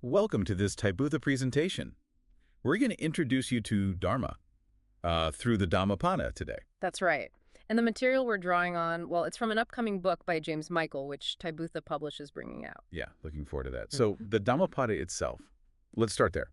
Welcome to this Tybootha presentation. We're going to introduce you to Dharma through the Dhammapada today. That's right. And the material we're drawing on, well, it's from an upcoming book by James Michael, which Tybootha publishes bringing out. Yeah, looking forward to that. So the Dhammapada itself, let's start there.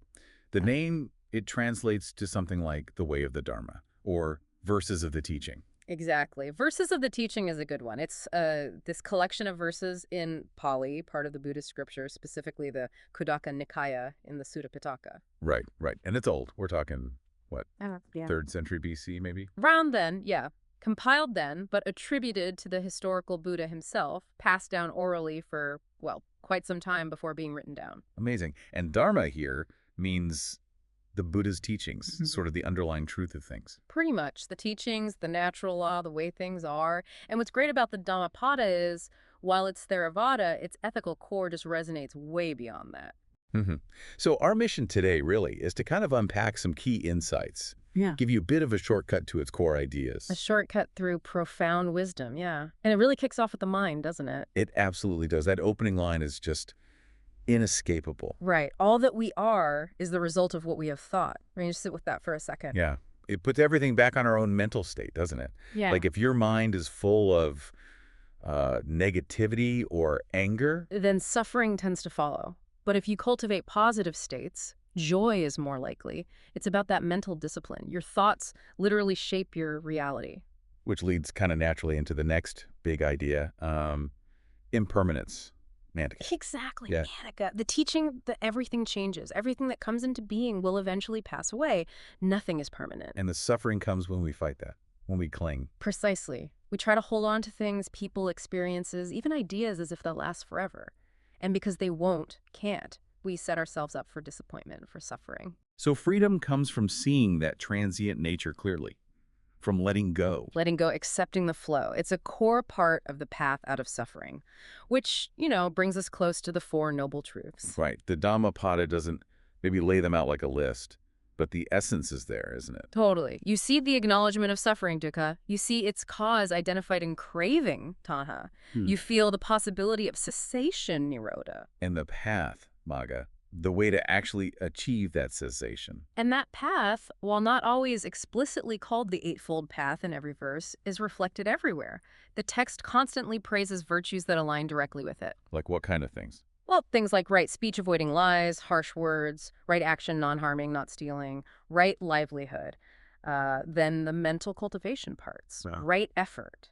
The name, it translates to something like the way of the Dharma or verses of the teaching. Exactly. Verses of the Teaching is a good one. It's this collection of verses in Pali, part of the Buddhist scripture, specifically the Khuddaka Nikaya in the Sutta Pitaka. Right, right. And it's old. We're talking, what, Yeah. 3rd century BC maybe? Around then, yeah. Compiled then, but attributed to the historical Buddha himself, passed down orally for, well, quite some time before being written down. Amazing. And Dharma here means the Buddha's teachings, sort of the underlying truth of things. Pretty much. The teachings, the natural law, the way things are. And what's great about the Dhammapada is, while it's Theravada, its ethical core just resonates way beyond that. So our mission today really is to kind of unpack some key insights, give you a bit of a shortcut to its core ideas. A shortcut through profound wisdom, yeah. And it really kicks off with the mind, doesn't it? It absolutely does. That opening line is just inescapable. Right. All that we are is the result of what we have thought. I mean, just sit with that for a second. Yeah. It puts everything back on our own mental state, doesn't it? Yeah. Like if your mind is full of negativity or anger, Then suffering tends to follow. But if you cultivate positive states, joy is more likely. It's about that mental discipline. Your thoughts literally shape your reality. which leads kind of naturally into the next big idea, impermanence. Mantic. Exactly, Yeah. Manica. The teaching that everything changes. Everything that comes into being will eventually pass away. Nothing is permanent. And the suffering comes when we fight that, when we cling. Precisely. We try to hold on to things, people, experiences, even ideas as if they'll last forever. And because they won't, can't, we set ourselves up for disappointment, for suffering. So freedom comes from seeing that transient nature clearly, from letting go. Letting go, accepting the flow. It's a core part of the path out of suffering, which, brings us close to the Four Noble Truths. Right. The Dhammapada doesn't maybe lay them out like a list, but the essence is there, isn't it? Totally. You see the acknowledgement of suffering, dukkha. You see its cause identified in craving, tanha. You feel the possibility of cessation, nirodha. And the path, Magga, the way to actually achieve that cessation. And that path, while not always explicitly called the Eightfold Path in every verse, is reflected everywhere. The text constantly praises virtues that align directly with it. Like what kind of things? Well, things like right speech, avoiding lies, harsh words, right action, non-harming, not stealing, right livelihood. Then the mental cultivation parts, Wow. right effort,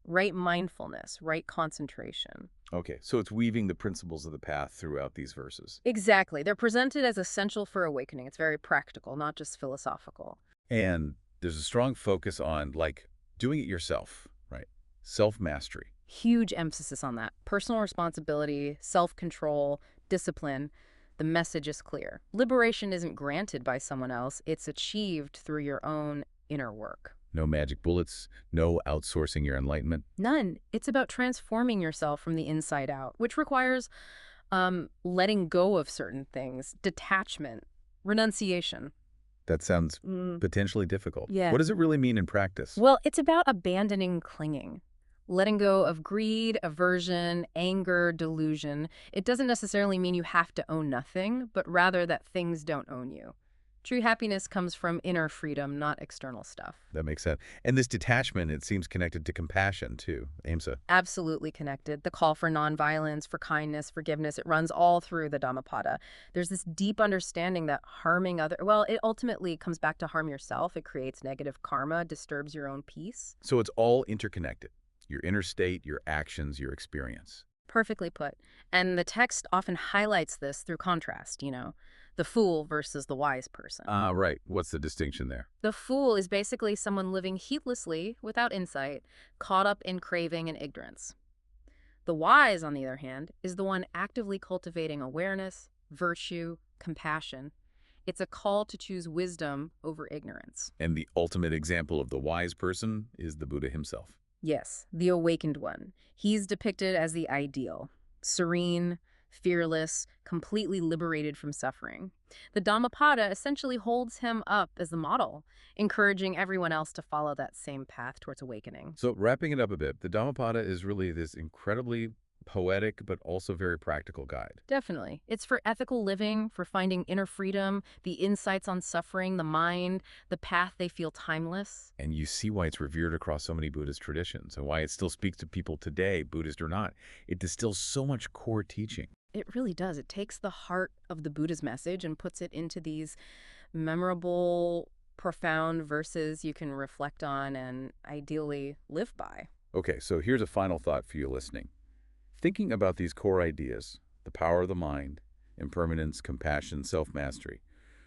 right mindfulness, right concentration. Okay, so it's weaving the principles of the path throughout these verses. Exactly. They're presented as essential for awakening. It's very practical, not just philosophical. And there's a strong focus on, like, doing it yourself, right? Self-mastery. Huge emphasis on that. Personal responsibility, self-control, discipline. The message is clear. Liberation isn't granted by someone else. It's achieved through your own inner work. No magic bullets, no outsourcing your enlightenment. None. It's about transforming yourself from the inside out, which requires letting go of certain things, detachment, renunciation. That sounds potentially difficult. Yeah. What does it really mean in practice? Well, it's about abandoning clinging, letting go of greed, aversion, anger, delusion. It doesn't necessarily mean you have to own nothing, but rather that things don't own you. True happiness comes from inner freedom, not external stuff. That makes sense. And this detachment, it seems connected to compassion, too. Ahimsa. Absolutely connected. The call for nonviolence, for kindness, forgiveness, it runs all through the Dhammapada. There's this deep understanding that harming it ultimately comes back to harm yourself. It creates negative karma, disturbs your own peace. So it's all interconnected. Your inner state, your actions, your experience. Perfectly put. And the text often highlights this through contrast, the fool versus the wise person. Right. What's the distinction there? The fool is basically someone living heedlessly, without insight, caught up in craving and ignorance. The wise, on the other hand, is the one actively cultivating awareness, virtue, compassion. It's a call to choose wisdom over ignorance. And the ultimate example of the wise person is the Buddha himself. Yes, the awakened one. He's depicted as the ideal, serene, fearless, completely liberated from suffering. The Dhammapada essentially holds him up as the model, encouraging everyone else to follow that same path towards awakening. So wrapping it up a bit, the Dhammapada is really this incredibly Poetic, but also very practical guide. Definitely. It's for ethical living, for finding inner freedom, the insights on suffering, the mind, the path they feel timeless. And you see why it's revered across so many Buddhist traditions and why it still speaks to people today, Buddhist or not. It distills so much core teaching. It really does. It takes the heart of the Buddha's message and puts it into these memorable, profound verses you can reflect on and ideally live by. Okay, so here's a final thought for you listening. Thinking about these core ideas, the power of the mind, impermanence, compassion, self-mastery,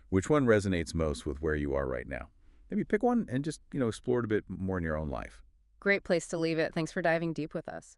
which one resonates most with where you are right now? Maybe pick one and just, explore it a bit more in your own life. Great place to leave it. Thanks for diving deep with us.